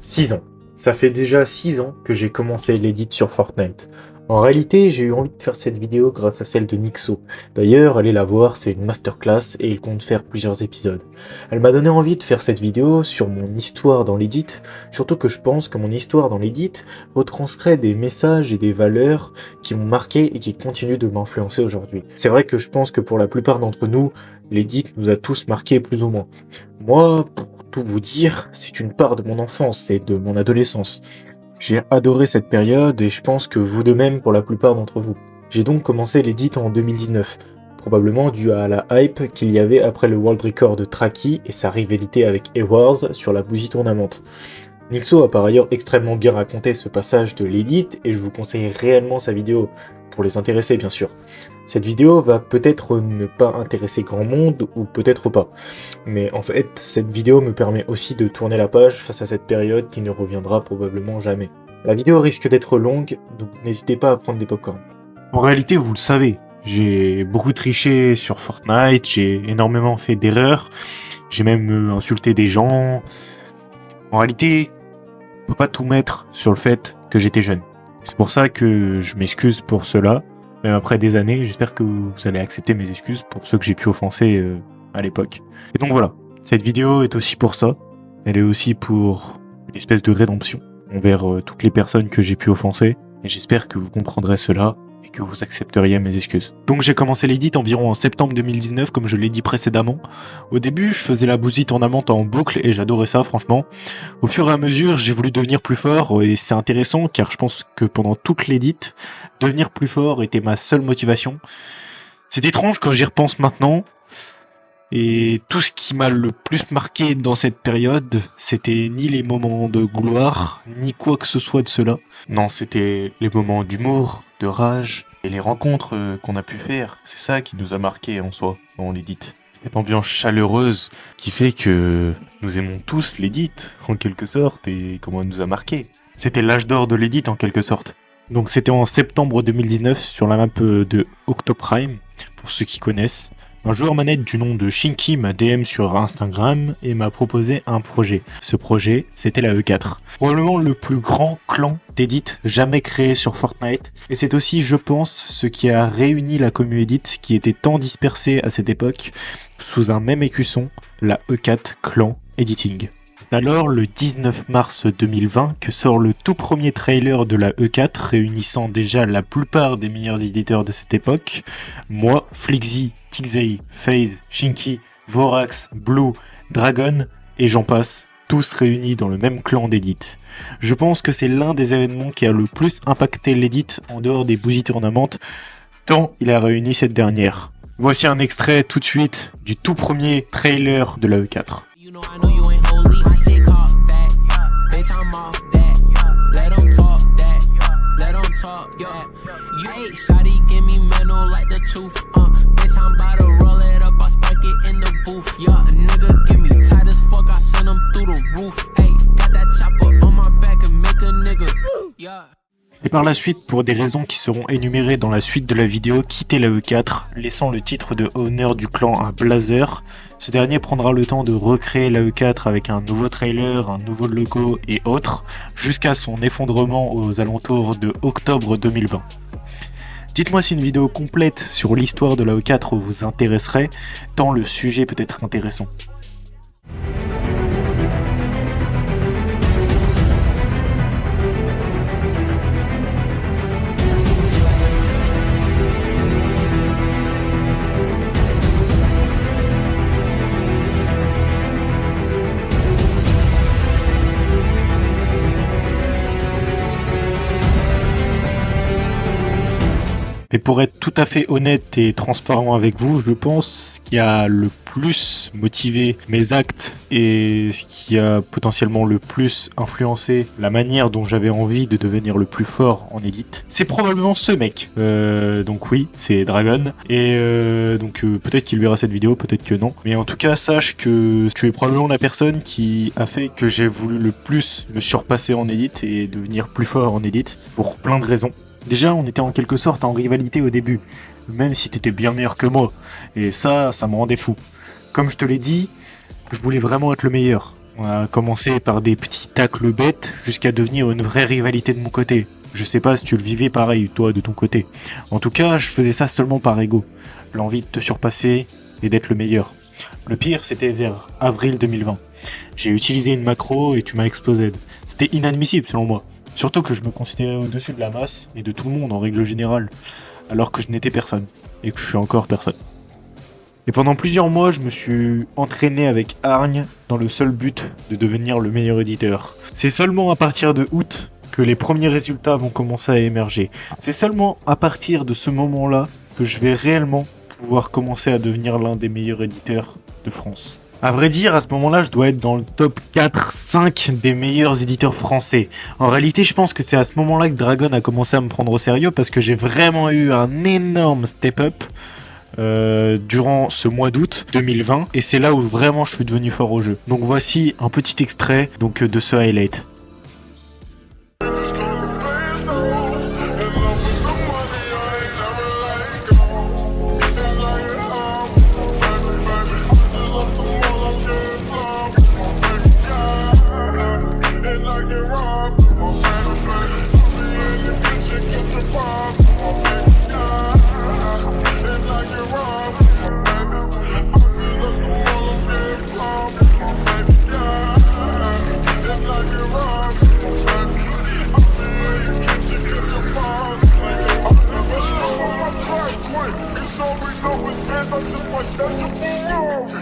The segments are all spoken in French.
6 ans. Ça fait déjà 6 ans que j'ai commencé l'edit sur Fortnite. En réalité, j'ai eu envie de faire cette vidéo grâce à celle de Nixo. D'ailleurs, allez la voir, c'est une masterclass et il compte faire plusieurs épisodes. Elle m'a donné envie de faire cette vidéo sur mon histoire dans l'edit, surtout que je pense que mon histoire dans l'edit retranscrit des messages et des valeurs qui m'ont marqué et qui continuent de m'influencer aujourd'hui. C'est vrai que je pense que pour la plupart d'entre nous, l'edit nous a tous marqués plus ou moins. Moi, pour tout vous dire, c'est une part de mon enfance et de mon adolescence. J'ai adoré cette période et je pense que vous de même pour la plupart d'entre vous. J'ai donc commencé l'edit en 2019, probablement dû à la hype qu'il y avait après le World Record de Tracky et sa rivalité avec Ewars sur la Bougie Tournament. Nixo a par ailleurs extrêmement bien raconté ce passage de l'edit et je vous conseille réellement sa vidéo, pour les intéresser bien sûr. Cette vidéo va peut-être ne pas intéresser grand monde ou peut-être pas, mais en fait cette vidéo me permet aussi de tourner la page face à cette période qui ne reviendra probablement jamais. La vidéo risque d'être longue, donc n'hésitez pas à prendre des popcorns. En réalité vous le savez, j'ai beaucoup triché sur Fortnite, j'ai énormément fait d'erreurs, j'ai même insulté des gens. En réalité, on peut pas tout mettre sur le fait que j'étais jeune. C'est pour ça que je m'excuse pour cela, même après des années. J'espère que vous allez accepter mes excuses pour ceux que j'ai pu offenser à l'époque. Et donc voilà, cette vidéo est aussi pour ça. Elle est aussi pour une espèce de rédemption envers toutes les personnes que j'ai pu offenser. Et j'espère que vous comprendrez cela et que vous accepteriez mes excuses. Donc j'ai commencé l'edit environ en septembre 2019, comme je l'ai dit précédemment. Au début, je faisais la Bougie Tournament en boucle et j'adorais ça, franchement. Au fur et à mesure, j'ai voulu devenir plus fort et c'est intéressant car je pense que pendant toute l'edit, devenir plus fort était ma seule motivation. C'est étrange quand j'y repense maintenant. Et tout ce qui m'a le plus marqué dans cette période, c'était ni les moments de gloire, ni quoi que ce soit de cela. Non, c'était les moments d'humour, de rage, et les rencontres qu'on a pu faire. C'est ça qui nous a marqué en soi, dans l'edit. Cette ambiance chaleureuse qui fait que nous aimons tous l'edit, en quelque sorte, et comment elle nous a marqué. C'était l'âge d'or de l'edit, en quelque sorte. Donc c'était en septembre 2019, sur la map de Octoprime, pour ceux qui connaissent. Un joueur manette du nom de Shinky m'a DM sur Instagram et m'a proposé un projet. Ce projet, c'était la E4. Probablement le plus grand clan d'edit jamais créé sur Fortnite. Et c'est aussi, je pense, ce qui a réuni la commu edit qui était tant dispersée à cette époque sous un même écusson, la E4 Clan Editing. C'est alors le 19 mars 2020 que sort le tout premier trailer de la E4 réunissant déjà la plupart des meilleurs éditeurs de cette époque. Moi, Flixzy, Tixey, FaZe, Shinky, Vorax, Blue, Dragon et j'en passe, tous réunis dans le même clan d'edit. Je pense que c'est l'un des événements qui a le plus impacté l'edit en dehors des Bougie Tournament, tant il a réuni cette dernière. Voici un extrait tout de suite du tout premier trailer de la E4. Et par la suite, pour des raisons qui seront énumérées dans la suite de la vidéo, quitter la E4, laissant le titre de honneur du clan à Blazer. Ce dernier prendra le temps de recréer la E4 avec un nouveau trailer, un nouveau logo et autres, jusqu'à son effondrement aux alentours de octobre 2020. Dites-moi si une vidéo complète sur l'histoire de la E4 vous intéresserait, tant le sujet peut être intéressant. Mais pour être tout à fait honnête et transparent avec vous, je pense ce qui a le plus motivé mes actes et ce qui a potentiellement le plus influencé la manière dont j'avais envie de devenir le plus fort en edit, c'est probablement ce mec. Donc oui, c'est Dragon. Et peut-être qu'il verra cette vidéo, peut-être que non. Mais en tout cas, sache que tu es probablement la personne qui a fait que j'ai voulu le plus me surpasser en edit et devenir plus fort en edit, pour plein de raisons. Déjà, on était en quelque sorte en rivalité au début, même si t'étais bien meilleur que moi, et ça me rendait fou. Comme je te l'ai dit, je voulais vraiment être le meilleur. On a commencé par des petits tacles bêtes jusqu'à devenir une vraie rivalité de mon côté. Je sais pas si tu le vivais pareil, toi, de ton côté. En tout cas, je faisais ça seulement par ego. L'envie de te surpasser et d'être le meilleur. Le pire, c'était vers avril 2020. J'ai utilisé une macro et tu m'as explosé. C'était inadmissible selon moi. Surtout que je me considérais au-dessus de la masse et de tout le monde en règle générale. Alors que je n'étais personne. Et que je suis encore personne. Et pendant plusieurs mois, je me suis entraîné avec hargne dans le seul but de devenir le meilleur éditeur. C'est seulement à partir de août que les premiers résultats vont commencer à émerger. C'est seulement à partir de ce moment-là que je vais réellement pouvoir commencer à devenir l'un des meilleurs éditeurs de France. À vrai dire, à ce moment-là, je dois être dans le top 4-5 des meilleurs éditeurs français. En réalité, je pense que c'est à ce moment-là que Dragon a commencé à me prendre au sérieux parce que j'ai vraiment eu un énorme step-up durant ce mois d'août 2020 et c'est là où vraiment je suis devenu fort au jeu. Donc voici un petit extrait de ce highlight.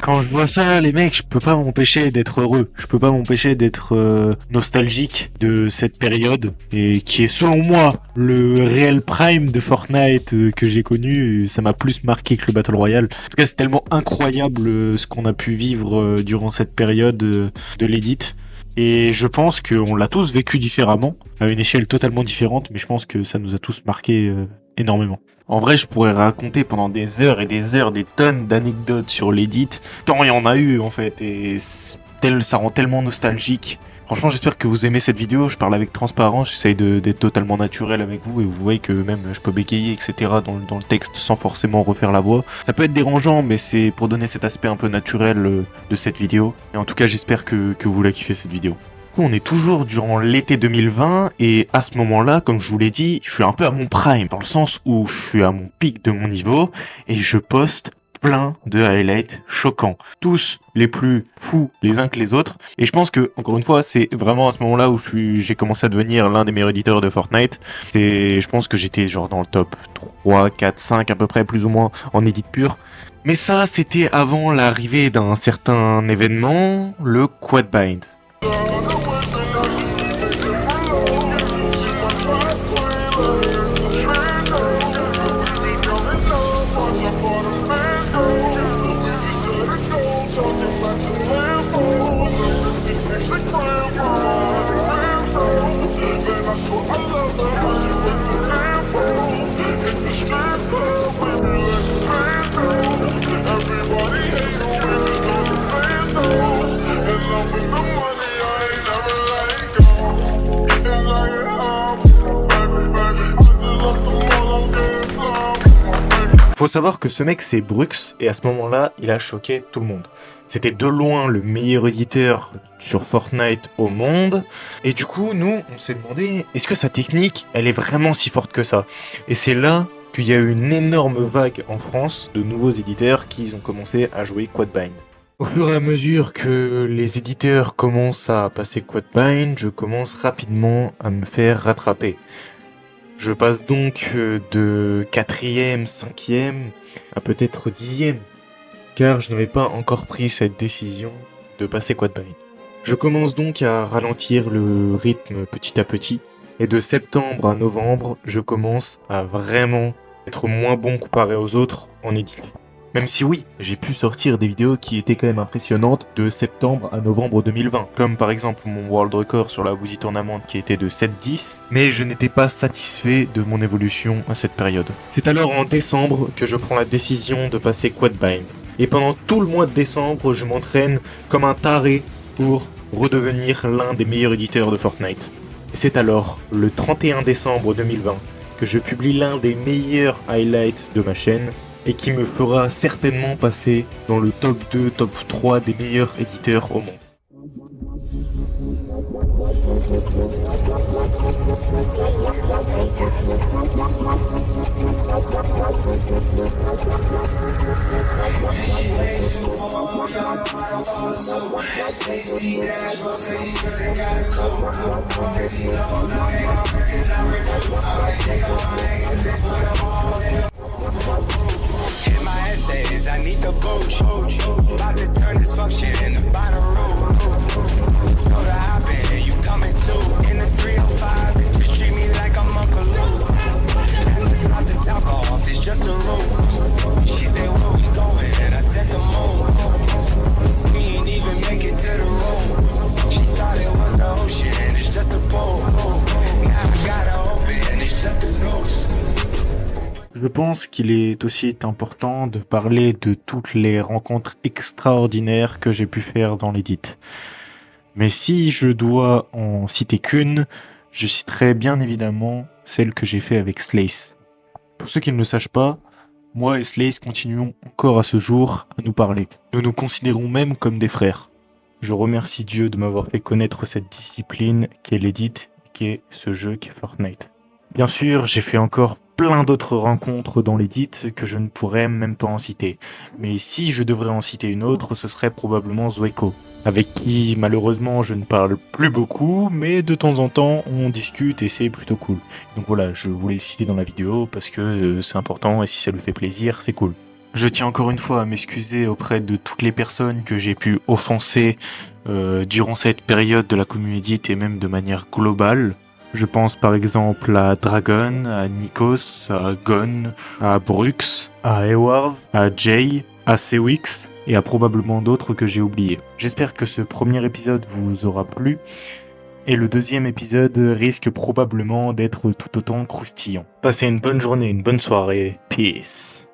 Quand je vois ça, les mecs, je peux pas m'empêcher d'être heureux. Je peux pas m'empêcher d'être nostalgique de cette période et qui est selon moi le réel prime de Fortnite que j'ai connu. Ça m'a plus marqué que le Battle Royale. En tout cas, c'est tellement incroyable ce qu'on a pu vivre durant cette période de l'édit. Et je pense qu'on l'a tous vécu différemment, à une échelle totalement différente, mais je pense que ça nous a tous marqué énormément. En vrai, je pourrais raconter pendant des heures et des heures des tonnes d'anecdotes sur l'edit, tant il y en a eu en fait, et ça rend tellement nostalgique. Franchement, j'espère que vous aimez cette vidéo, je parle avec transparence, j'essaye d'être totalement naturel avec vous, et vous voyez que même je peux bégayer, etc. dans le texte sans forcément refaire la voix. Ça peut être dérangeant, mais c'est pour donner cet aspect un peu naturel de cette vidéo. Et en tout cas, j'espère que vous la kiffez cette vidéo. On est toujours durant l'été 2020 et à ce moment-là, comme je vous l'ai dit, je suis un peu à mon prime, dans le sens où je suis à mon pic de mon niveau et je poste plein de highlights choquants. Tous les plus fous les uns que les autres. Et je pense que, encore une fois, c'est vraiment à ce moment-là où j'ai commencé à devenir l'un des meilleurs éditeurs de Fortnite. Je pense que j'étais genre dans le top 3, 4, 5 à peu près, plus ou moins, en edit pur. Mais ça, c'était avant l'arrivée d'un certain événement, le Quadbind. Faut savoir que ce mec c'est Brux et à ce moment-là, il a choqué tout le monde. C'était de loin le meilleur éditeur sur Fortnite au monde. Et du coup, nous, on s'est demandé, est-ce que sa technique, elle est vraiment si forte que ça? Et c'est là qu'il y a eu une énorme vague en France de nouveaux éditeurs qui ont commencé à jouer Quadbind. Au fur et à mesure que les éditeurs commencent à passer Quadbind, je commence rapidement à me faire rattraper. Je passe donc de 4e, 5e à peut-être 10e, car je n'avais pas encore pris cette décision de passer Quadbind. Je commence donc à ralentir le rythme petit à petit, et de septembre à novembre, je commence à vraiment être moins bon comparé aux autres en edit. Même si oui, j'ai pu sortir des vidéos qui étaient quand même impressionnantes de septembre à novembre 2020, comme par exemple mon world record sur la Woozy Tournament qui était de 7-10, mais je n'étais pas satisfait de mon évolution à cette période. C'est alors en décembre que je prends la décision de passer Quadbind. Et pendant tout le mois de décembre, je m'entraîne comme un taré pour redevenir l'un des meilleurs éditeurs de Fortnite. Et c'est alors, le 31 décembre 2020, que je publie l'un des meilleurs highlights de ma chaîne, et qui me fera certainement passer dans le top 2, top 3 des meilleurs éditeurs au monde. Hit my essays, I need the booch. About to turn this function into binary. Told her hop in, you coming too. In the 305, bitches treat me like I'm Uncle Luke. And it's not the top off, it's just the roof. She said, where we going? And I said the moon. We ain't even make it to the room. She thought it was the ocean, it's just a pool. Now I gotta open, it's just a ghost. Je pense qu'il est aussi important de parler de toutes les rencontres extraordinaires que j'ai pu faire dans l'Edit. Mais si je dois en citer qu'une, je citerai bien évidemment celle que j'ai fait avec Slace. Pour ceux qui ne le sachent pas, moi et Slace continuons encore à ce jour à nous parler. Nous nous considérons même comme des frères. Je remercie Dieu de m'avoir fait connaître cette discipline qu'est l'Edit, qu'est ce jeu qu'est Fortnite. Bien sûr, j'ai fait encore plein d'autres rencontres dans l'Edit que je ne pourrais même pas en citer. Mais si je devrais en citer une autre, ce serait probablement Zweko, avec qui malheureusement je ne parle plus beaucoup, mais de temps en temps on discute et c'est plutôt cool. Donc voilà, je voulais le citer dans la vidéo parce que c'est important et si ça lui fait plaisir, c'est cool. Je tiens encore une fois à m'excuser auprès de toutes les personnes que j'ai pu offenser durant cette période de la commu Edit et même de manière globale. Je pense par exemple à Dragon, à Nikos, à Gon, à Brux, à Ewards, à Jay, à Sewix et à probablement d'autres que j'ai oubliés. J'espère que ce premier épisode vous aura plu et le deuxième épisode risque probablement d'être tout autant croustillant. Passez une bonne journée, une bonne soirée. Peace.